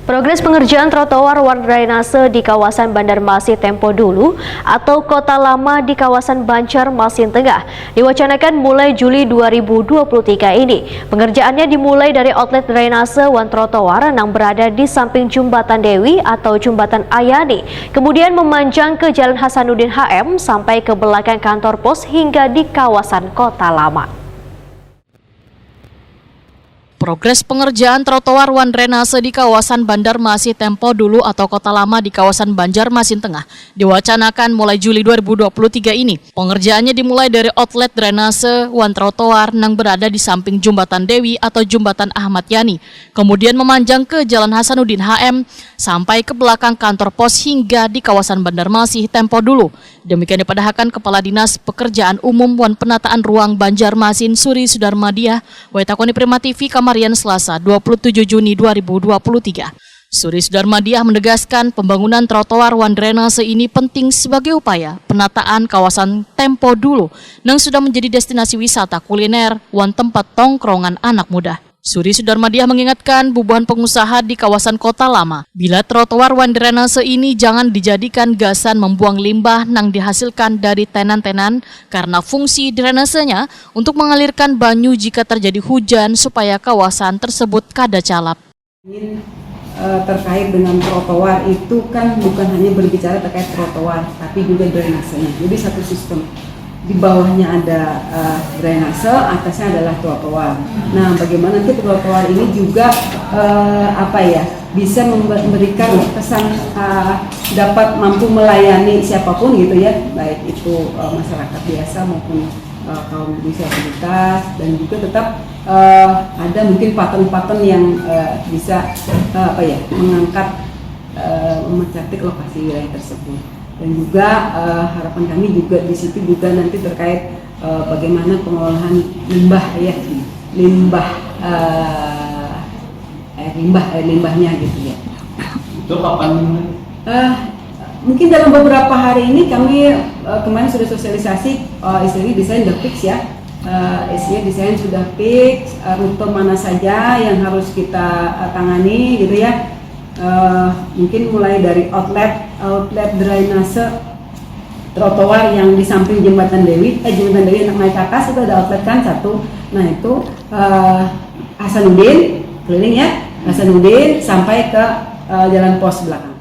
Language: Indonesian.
Progres pengerjaan trotoar wan drainase di kawasan Banjarmasin Tempo Dulu atau Kota Lama di kawasan Banjarmasin Tengah diwacanakan mulai Juli 2023 ini. Pengerjaannya dimulai dari outlet drainase wan trotoar yang berada di samping Jembatan Dewi atau Jembatan Ayani, kemudian memanjang ke Jalan Hasanuddin HM sampai ke belakang kantor pos hingga di kawasan Kota Lama. Progres pengerjaan trotoar wan drainase di kawasan Banjarmasin Tempo Dulu atau Kota Lama di kawasan Banjarmasin Tengah diwacanakan mulai Juli 2023 ini. Pengerjaannya dimulai dari outlet drainase wan trotoar yang berada di samping Jembatan Dewi atau Jembatan Ahmad Yani, kemudian memanjang ke Jalan Hasanuddin HM sampai ke belakang kantor pos hingga di kawasan Banjarmasin Tempo Dulu. Demikian dipadahkan Kepala Dinas Pekerjaan Umum wan Penataan Ruang Banjarmasin Suri Sudarmadiah Waitakoni Prima TV Kamarian Selasa 27 Juni 2023. Suri Sudarmadiah menegaskan pembangunan trotoar wan drainase ini penting sebagai upaya penataan kawasan Tempo Dulu yang sudah menjadi destinasi wisata kuliner wan tempat tongkrongan anak muda. Suri Sudarmadiah mengingatkan bubuhan pengusaha di kawasan Kota Lama bila trotoar wan drainase ini jangan dijadikan gasan membuang limbah yang dihasilkan dari tenan-tenan karena fungsi drainasenya untuk mengalirkan banyu jika terjadi hujan supaya kawasan tersebut kada calap. Terkait dengan trotoar itu kan bukan hanya berbicara terkait trotoar tapi juga drainasenya, jadi satu sistem. Di bawahnya ada drainase, atasnya adalah trotoar. Nah, bagaimana nanti trotoar ini juga bisa memberikan kesan dapat mampu melayani siapapun gitu ya, baik itu masyarakat biasa maupun kaum disabilitas, dan juga tetap ada mungkin paten-paten yang bisa mengangkat mencantik lokasi wilayah tersebut. Dan juga harapan kami juga di situ juga nanti terkait bagaimana pengolahan limbahnya gitu ya. Itu kapan? Mungkin dalam beberapa hari ini kami kemarin sudah sosialisasi istilahnya desain sudah fix ya. Desain sudah fix, rute mana saja yang harus kita tangani gitu ya. Mungkin mulai dari outlet drainase trotoar yang di samping Jembatan Dewi yang naik ke atas itu ada outlet kan satu. Nah itu Hasanuddin keliling ya, Hasanuddin sampai ke jalan pos belakang.